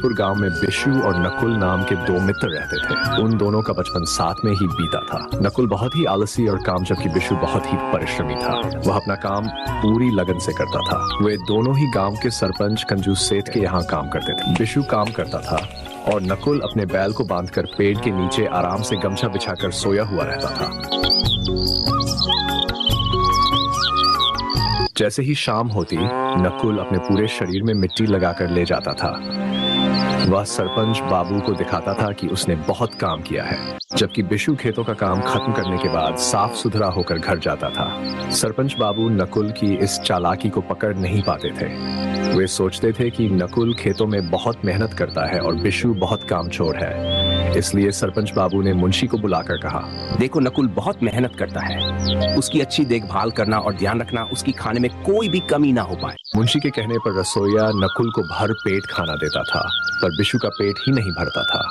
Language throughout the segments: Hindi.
लक्ष्मीपुर गांव में बिशु और नकुल नाम के दो मित्र रहते थे। उन दोनों का बचपन साथ में ही बीता था। नकुल बहुत ही आलसी और काम, जबकि बिशु बहुत ही परिश्रमी था। वह अपना काम पूरी लगन से करता था। वे दोनों ही गांव के सरपंच कंजूस सेठ के यहाँ काम करते थे। बिशु काम करता था और नकुल अपने बैल को बांधकर पेड़ के नीचे आराम से गमछा बिछाकर सोया हुआ रहता था। जैसे ही शाम होती, नकुल अपने पूरे शरीर में मिट्टी लगाकर ले जाता था। वह सरपंच बाबू को दिखाता था कि उसने बहुत काम किया है, जबकि बिशु खेतों का काम खत्म करने के बाद साफ सुथरा होकर घर जाता था। सरपंच बाबू नकुल की इस चालाकी को पकड़ नहीं पाते थे। वे सोचते थे कि नकुल खेतों में बहुत मेहनत करता है और बिशु बहुत कामचोर है। इसलिए सरपंच बाबू ने मुंशी को बुलाकर कहा, देखो नकुल बहुत मेहनत करता है, उसकी अच्छी देखभाल करना और ध्यान रखना, उसकी खाने में कोई भी कमी ना हो पाए। मुंशी के कहने पर रसोइया नकुल को भर पेट खाना देता था, पर बिशु का पेट ही नहीं भरता था।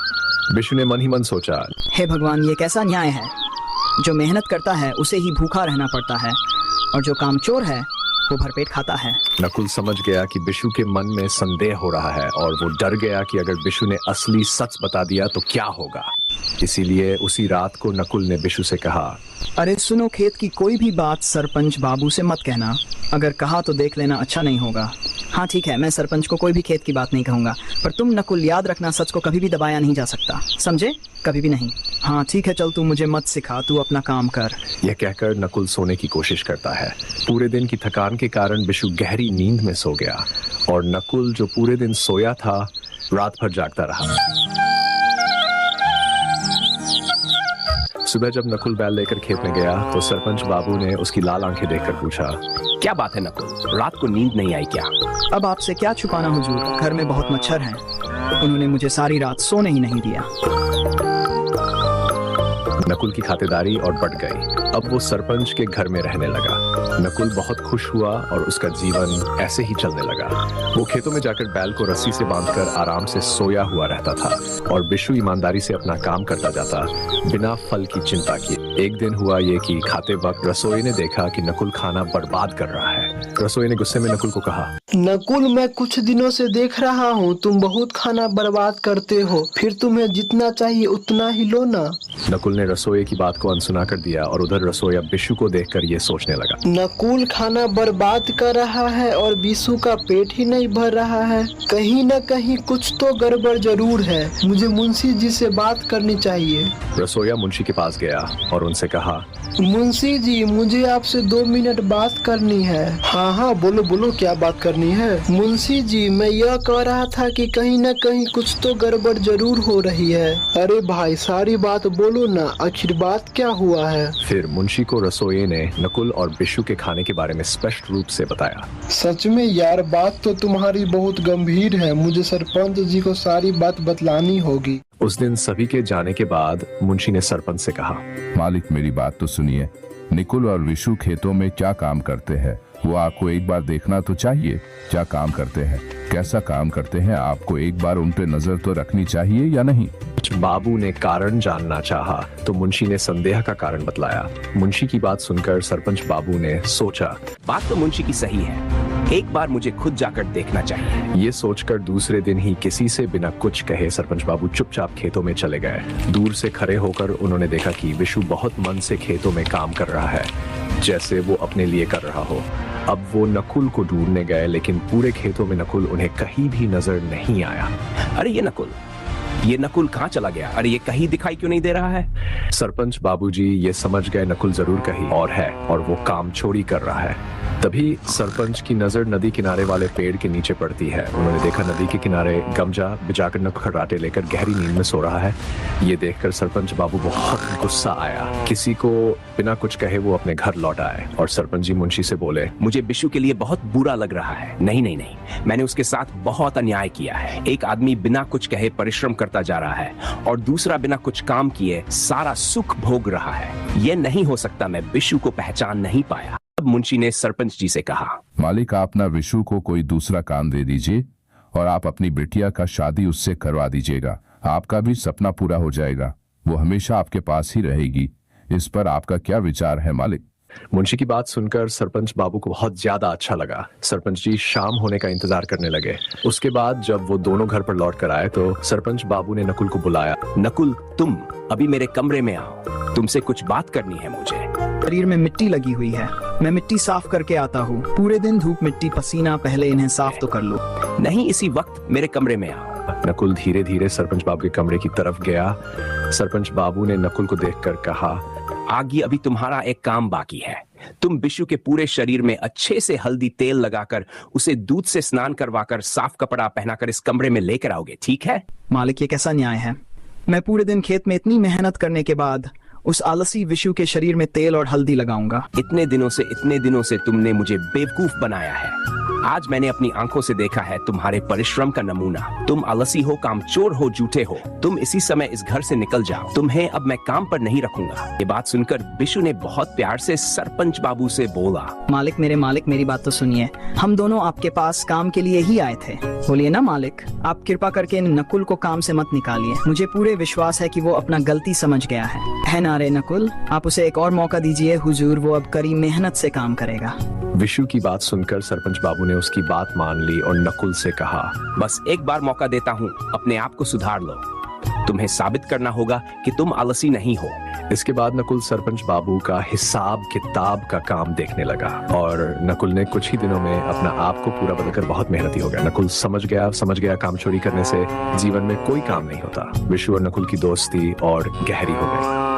बिशु ने मन ही मन सोचा, हे भगवान, ये कैसा न्याय है? जो मेहनत करता है उसे ही भूखा रहना पड़ता है, और जो कामचोर है वो भरपेट खाता है। नकुल समझ गया कि बिशु के मन में संदेह हो रहा है और वो डर गया कि अगर बिशु ने असली सच बता दिया तो क्या होगा। इसीलिए उसी रात को नकुल ने बिशु से कहा, अरे सुनो, खेत की कोई भी बात सरपंच बाबू से मत कहना। अगर कहा तो देख लेना, अच्छा नहीं होगा। हाँ ठीक है, मैं सरपंच को कोई भी खेत की बात नहीं कहूँगा, पर तुम नकुल याद रखना, सच को कभी भी दबाया नहीं जा सकता, समझे? कभी भी नहीं। हाँ ठीक है, चल तू मुझे मत सिखा, तू अपना काम कर। यह कहकर नकुल सोने की कोशिश करता है। पूरे दिन की थकान के कारण बिशु गहरी नींद में सो गया और नकुल जो पूरे दिन सोया था, रात भर जागता रहा। सुबह जब नकुल बैल लेकर खेत में गया तो सरपंच बाबू ने उसकी लाल आंखें देखकर पूछा, क्या बात है नकुल, रात को नींद नहीं आई क्या? अब आपसे क्या छुपाना हुजूर, घर में बहुत मच्छर हैं। उन्होंने मुझे सारी रात सोने ही नहीं दिया। नकुल की खातिरदारी और बढ़ गई। अब वो सरपंच के घर में रहने लगा। नकुल बहुत खुश हुआ और उसका जीवन ऐसे ही चलने लगा। वो खेतों में जाकर बैल को रस्सी से बांधकर आराम से सोया हुआ रहता था और बिशु ईमानदारी से अपना काम करता जाता, बिना फल की चिंता किए। एक दिन हुआ ये कि खाते वक्त रसोई ने देखा कि नकुल खाना बर्बाद कर रहा है। रसोई ने गुस्से में नकुल को कहा, नकुल, मैं कुछ दिनों से देख रहा हूँ तुम बहुत खाना बर्बाद करते हो, फिर तुम्हें जितना चाहिए उतना ही लो ना। नकुल ने रसोई की बात को अनसुना कर दिया और उधर रसोइया बिशु को देखकर ये सोचने लगा, नकुल खाना बर्बाद कर रहा है और बिशु का पेट ही नहीं भर रहा है। कहीं न कहीं कुछ तो गड़बड़ जरूर है, मुझे मुंशी जी से बात करनी चाहिए। रसोइया मुंशी के पास गया और उनसे कहा, मुंशी जी, मुझे आपसे 2 मिनट बात करनी है। हाँ हाँ, बोलो बोलो, क्या बात करनी है? मुंशी जी, मैं यह कह रहा था कि कहीं न कहीं कुछ तो गड़बड़ जरूर हो रही है। अरे भाई, सारी बात बोलो ना, आखिर बात क्या हुआ है? फिर मुंशी को रसोइये ने नकुल और बिशु के खाने के बारे में स्पष्ट रूप से बताया। सच में यार, बात तो तुम्हारी बहुत गंभीर है, मुझे सरपंच जी को सारी बात बतलानी होगी। उस दिन सभी के जाने के बाद मुंशी ने सरपंच से कहा, मालिक मेरी बात तो सुनिए, निकुल और विशु खेतों में क्या काम करते हैं वो आपको एक बार देखना तो चाहिए। क्या काम करते हैं, कैसा काम करते हैं, आपको एक बार उन पे नजर तो रखनी चाहिए या नहीं? बाबू ने कारण जानना चाहा तो मुंशी ने संदेह का कारण बतलाया। मुंशी की बात सुनकर सरपंच बाबू ने सोचा, बात तो मुंशी की सही है, एक बार मुझे खुद जाकर देखना चाहिए। ये सोचकर दूसरे दिन ही किसी से बिना कुछ कहे सरपंच बाबू चुपचाप खेतों में चले गए। दूर से खड़े होकर उन्होंने देखा कि विशु बहुत मन से खेतों में काम कर रहा है, जैसे वो अपने लिए कर रहा हो। अब वो नकुल को ढूंढने गए, लेकिन पूरे खेतों में नकुल उन्हें कहीं भी नजर नहीं आया। अरे ये नकुल कहाँ चला गया? अरे ये कहीं दिखाई क्यों नहीं दे रहा है? सरपंच बाबूजी ये समझ गए नकुल जरूर कहीं और है और वो काम चोरी कर रहा है। तभी सरपंच की नजर नदी किनारे वाले पेड़ के नीचे पड़ती है। उन्होंने देखा नदी के किनारे गमजा बिछाकर नकुल खर्राटे लेकर गहरी नींद में सो रहा है। ये देखकर सरपंच बाबू बहुत गुस्सा आया। किसी को बिना कुछ कहे वो अपने घर लौट आए और सरपंच जी मुंशी से बोले, मुझे बिशु के लिए बहुत बुरा लग रहा है। नहीं, मैंने उसके साथ बहुत अन्याय किया है। एक आदमी बिना कुछ कहे परिश्रम करता जा रहा है और दूसरा बिना कुछ काम किए सारा सुख भोग रहा है। ये नहीं हो सकता। मैं बिशु को पहचान नहीं पाया। अब मुंशी ने सरपंच जी से कहा, मालिक आप ना विशु को कोई दूसरा काम दे दीजिए और आप अपनी बिटिया का शादी उससे करवा दीजिएगा। आपका भी सपना पूरा हो जाएगा, वो हमेशा आपके पास ही रहेगी। इस पर आपका क्या विचार है मालिक? मुंशी की बात सुनकर सरपंच बाबू को बहुत ज्यादा अच्छा लगा। सरपंच जी शाम होने का इंतजार करने लगे। उसके बाद जब वो दोनों घर पर लौट कर आए तो सरपंच बाबू ने नकुल को बुलाया। नकुल, तुम अभी मेरे कमरे में आओ, तुमसे कुछ बात करनी है मुझे। शरीर में मिट्टी लगी हुई है, मैं मिट्टी साफ करके आता हूँ। पूरे दिन धूप मिट्टी पसीना, पहले इन्हें साफ तो कर लो। नहीं, इसी वक्त मेरे कमरे में आओ। नकुल धीरे धीरे सरपंच बाबू के कमरे की तरफ गया। सरपंच बाबू ने नकुल को देखकर कहा, आगे अभी तुम्हारा एक काम बाकी है। तुम बिशु के पूरे शरीर में अच्छे से हल्दी तेल लगाकर उसे दूध से स्नान करवाकर साफ कपड़ा पहनाकर इस कमरे में लेकर आओगे, ठीक है? मालिक, ये कैसा न्याय है? मैं पूरे दिन खेत में इतनी मेहनत करने के बाद उस आलसी विशु के शरीर में तेल और हल्दी लगाऊंगा? इतने दिनों से तुमने मुझे बेवकूफ बनाया है। आज मैंने अपनी आंखों से देखा है तुम्हारे परिश्रम का नमूना। तुम आलसी हो, कामचोर हो, झूठे हो। तुम इसी समय इस घर से निकल जाओ। तुम्हें अब मैं काम पर नहीं रखूंगा। ये बात सुनकर बिशु ने बहुत प्यार से सरपंच बाबू से बोला। मालिक, मेरी बात तो सुनिए। हम दोनों आपके पास काम के लिए ही आए थे। बोलिए ना मालिक, आप कृपा करके इन नकुल को काम से मत निकालिए। मुझे पूरे विश्वास है कि वो अपना गलती समझ गया है ना रे नकुल? आप उसे एक और मौका दीजिए हुजूर, वो अब कड़ी मेहनत से काम करेगा। विशु की बात सुनकर सरपंच बाबू ने उसकी बात मान ली और नकुल से कहा, बस एक बार मौका देता हूँ, अपने आप को सुधार लो। तुम्हें साबित करना होगा कि तुम आलसी नहीं हो। इसके बाद नकुल सरपंच बाबू का हिसाब किताब का काम देखने लगा और नकुल ने कुछ ही दिनों में अपना आप को पूरा बदलकर बहुत मेहनती हो गया। नकुल समझ गया काम चोरी करने से जीवन में कोई काम नहीं होता। विशु और नकुल की दोस्ती और गहरी हो गई।